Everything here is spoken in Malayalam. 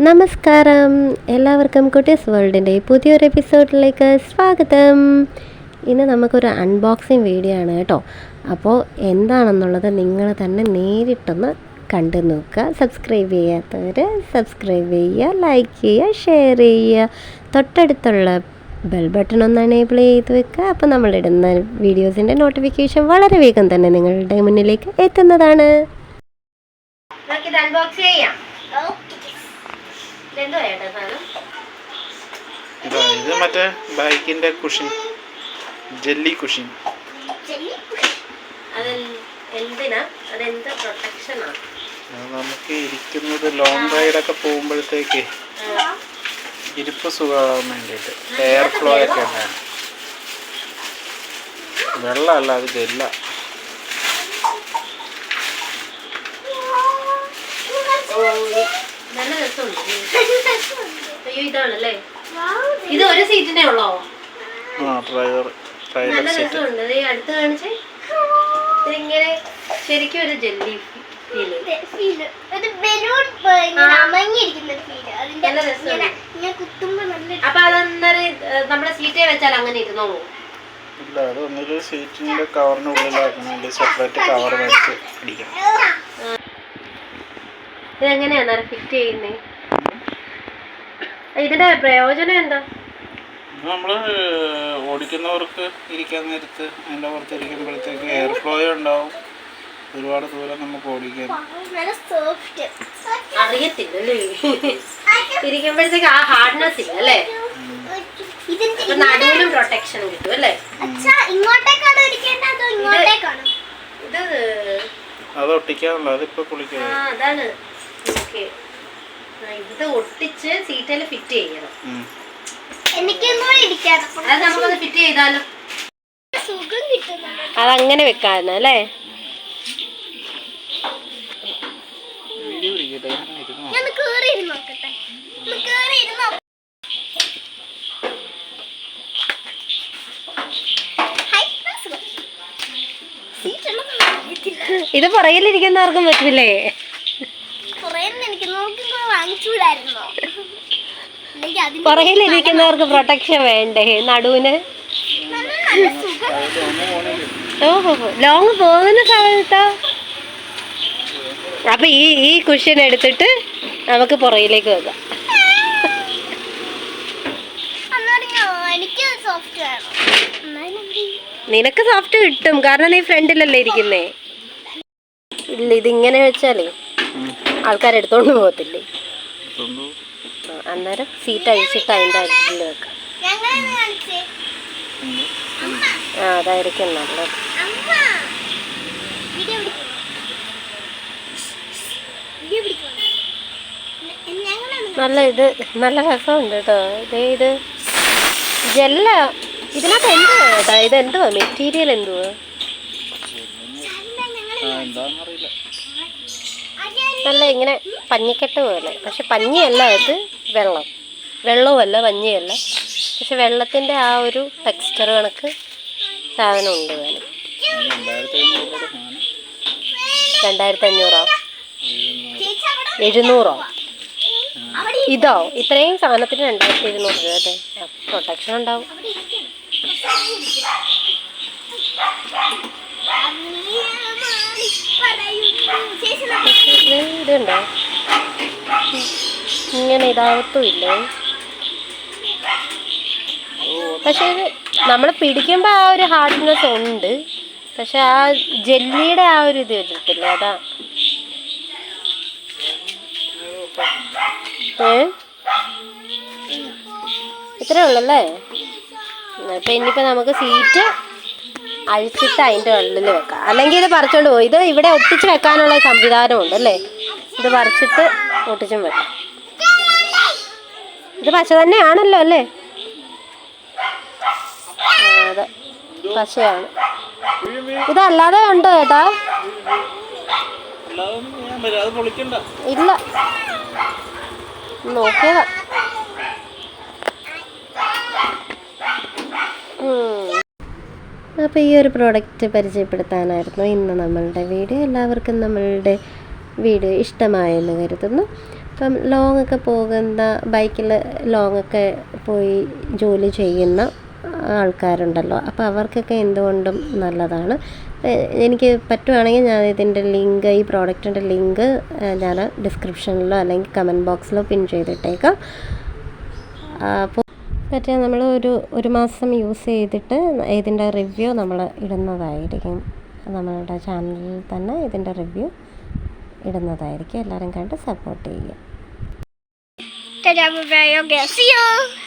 നമസ്കാരം, എല്ലാവർക്കും കുട്ടീസ് വേൾഡിൻ്റെ പുതിയൊരു എപ്പിസോഡിലേക്ക് സ്വാഗതം. ഇന്ന് നമുക്കൊരു അൺബോക്സിങ് വീഡിയോ ആണ് കേട്ടോ. അപ്പോൾ എന്താണെന്നുള്ളത് നിങ്ങൾ തന്നെ നേരിട്ടൊന്ന് കണ്ടു നോക്കുക. സബ്സ്ക്രൈബ് ചെയ്യാത്തവർ സബ്സ്ക്രൈബ് ചെയ്യുക, ലൈക്ക് ചെയ്യുക, ഷെയർ ചെയ്യുക, തൊട്ടടുത്തുള്ള ബെൽ ബട്ടൺ ഒന്ന് എനേബിൾ ചെയ്ത് വെക്കുക. അപ്പോൾ നമ്മളിടുന്ന വീഡിയോസിൻ്റെ നോട്ടിഫിക്കേഷൻ വളരെ വേഗം തന്നെ നിങ്ങളുടെ മുന്നിലേക്ക് എത്തുന്നതാണ്. നമുക്കിത് അൺബോക്സ് ചെയ്യാം. ഇത് മറ്റേ ബൈക്കിന്റെ കുഷൻ, ജെല്ലി കുഷൻ. നമുക്ക് ഇരിക്കുന്നത് ലോങ് റൈഡൊക്കെ പോകുമ്പോഴത്തേക്ക് ഇരിപ്പ് സുഖമാകാൻ വേണ്ടിയിട്ട് എയർ ഫ്ലോ ഒക്കെ ഉണ്ടാകും. വെള്ളമല്ല, അത് ജെല്ല. നല്ല രസമുണ്ട്. അയ്യോ, ഇതാണല്ലേ ഇത്? ഒരു സീറ്റിനെ ഉള്ളോ? നല്ല രസമുണ്ട്. അടുത്ത് കാണിച്ചേ. ഇതിങ്ങനെ ശരിക്കും ഒരു ജെല്ലി ഫീല്. അപ്പൊ അതെന്തായാലും നമ്മുടെ സീറ്റേ വെച്ചാൽ അങ്ങനെ ഇരുന്നോളൂ. ഇല്ല, അത് ഒന്നൊരു സീറ്റിന്റെ കവറിനുള്ളിലാക്കണം, സെപ്പറേറ്റ് കവർ വെച്ച് പിടിക്കണം. ഇതെങ്ങനെയാണ് ഫിറ്റ് ചെയ്യുന്നത്? ഇതിന്റെ പ്രയോജനം എന്താ? നമ്മള് ഓടിക്കുന്നവർക്ക് ഇരിക്കാൻ നേരത്ത് അതിൻ്റെ പുറത്ത് ഇരിക്കുമ്പോഴത്തേക്ക് എയർ ഫ്ലോ ഉണ്ടാവും. ഒരുപാട് ദൂരം നമുക്ക് ഓടിക്കാൻ അറിയത്തില്ലല്ലേ, ഇരിക്കുമ്പോഴത്തേക്ക് ആ ഹാർഡ്നെസ് ഇല്ല അല്ലേ? നടുവിനും പ്രൊട്ടക്ഷൻ കിട്ടും അല്ലേ? ഇത് അത് ഒട്ടിക്കാനുള്ള, അതിപ്പോ പൊളിക്കാം. അതാണ്. ഇത് ഒട്ടിച്ച് സീറ്റിൽ ഫിറ്റ് ചെയ്യണം. അത് നമുക്കത് ഫിറ്റ് ചെയ്താലോ? അതങ്ങനെ വെക്കാനല്ലേ? ഇത് പുറകിലിരിക്കുന്നവർക്കും പറ്റില്ലേ? പുറകിലിരിക്കുന്നവർക്ക് പ്രൊട്ടക്ഷൻ വേണ്ടേ നടുവിന്? ഓഹോ, ലോങ് പോകുന്ന സമയത്തോ? അപ്പൊ ഈ കുഷൻ എടുത്തിട്ട് നമുക്ക് പുറകിലേക്ക് വെക്കാം. നിനക്ക് സോഫ്റ്റ് കിട്ടും, കാരണം നീ ഫ്രണ്ടിലല്ലേ ഇരിക്കുന്നേ. ഇല്ല, ഇതിങ്ങനെ വെച്ചാലേ ആൾക്കാരെടുത്തോണ്ട് പോകത്തില്ലേ? അന്നേരം സീറ്റ് അഴിച്ചിട്ട് അതിൻ്റെ അടിയിൽ വെക്കാം. അതായിരിക്കും നല്ലത്. നല്ല രസമുണ്ട് കേട്ടോ. ഇത് ജെല്ല. ഇതിനകത്ത് എന്തുവാ കേട്ടാ? ഇത് എന്തുവാ മെറ്റീരിയൽ? എന്തുവാ? നല്ല ഇങ്ങനെ പഞ്ഞിക്കെട്ട് പോലെ. പക്ഷെ പഞ്ഞിയല്ല, ഇത് വെള്ളവുമല്ല, പഞ്ഞിയല്ല. പക്ഷെ വെള്ളത്തിൻ്റെ ആ ഒരു ടെക്സ്ചർ കണക്ക് സാധനം ഉണ്ട്. 2500 700 ഇതോ? ഇത്രയും സാധനത്തിന് 2700 രൂപ അതെ. പ്രൊട്ടക്ഷൻ ഉണ്ടാവും. ഇതുണ്ടോ? ഇങ്ങനെ ഇതാകത്തും ഇല്ലേ? പക്ഷെ ഇത് നമ്മൾ പിടിക്കുമ്പോൾ ആ ഒരു ഹാർഡ്നെസ് ഉണ്ട്. പക്ഷെ ആ ജെല്ലിയുടെ ആ ഒരു ഇത് വരത്തില്ല. അതാ ഇത്രേ ഉള്ളല്ലേ? അപ്പം ഇനിയിപ്പോൾ നമുക്ക് സീറ്റ് അഴിച്ചിട്ട് അതിൻ്റെ ഉള്ളിൽ വെക്കാം. അല്ലെങ്കിൽ ഇത് പറിച്ചോണ്ട് പോയി. ഇത് ഇവിടെ ഒട്ടിച്ച് വെക്കാനുള്ള സംവിധാനമുണ്ട് അല്ലേ? ഇത് പറിച്ചിട്ട് ഒട്ടിച്ചും വെക്കാം. ഇത് പശ തന്നെയാണല്ലോ അല്ലേ? അതെ, പശയാണ്. ഇതല്ലാതെ ഉണ്ടോ ചേട്ടാ? ഇല്ല, നോക്കിയതാ. അപ്പോൾ ഈ ഒരു പ്രോഡക്റ്റ് പരിചയപ്പെടുത്താനായിരുന്നു ഇന്ന് നമ്മളുടെ വീഡിയോ. എല്ലാവർക്കും നമ്മളുടെ വീഡിയോ ഇഷ്ടമായെന്ന് കരുതുന്നു. ഇപ്പം ലോങ്ങൊക്കെ പോകുന്ന ബൈക്കിൽ ലോങ്ങൊക്കെ പോയി ജോലി ചെയ്യുന്ന ആൾക്കാരുണ്ടല്ലോ, അപ്പോൾ അവർക്കൊക്കെ എന്തുകൊണ്ടും നല്ലതാണ്. എനിക്ക് പറ്റുവാണെങ്കിൽ ഞാൻ ഇതിൻ്റെ ലിങ്ക്, ഈ പ്രോഡക്റ്റിൻ്റെ ലിങ്ക് ഞാൻ ഡിസ്ക്രിപ്ഷനിലോ അല്ലെങ്കിൽ കമൻറ്റ് ബോക്സിലോ പിൻ ചെയ്തിട്ടേക്കാം. അപ്പോൾ പറ്റിയ നമ്മൾ ഒരു മാസം യൂസ് ചെയ്തിട്ട് ഇതിൻ്റെ റിവ്യൂ നമ്മൾ ഇടുന്നതായിരിക്കും. നമ്മളുടെ ചാനലിൽ തന്നെ ഇതിൻ്റെ റിവ്യൂ ഇടുന്നതായിരിക്കും. എല്ലാവരും കണ്ട് സപ്പോർട്ട് ചെയ്യുക. Ta-da, bye-bye. Okay, see you.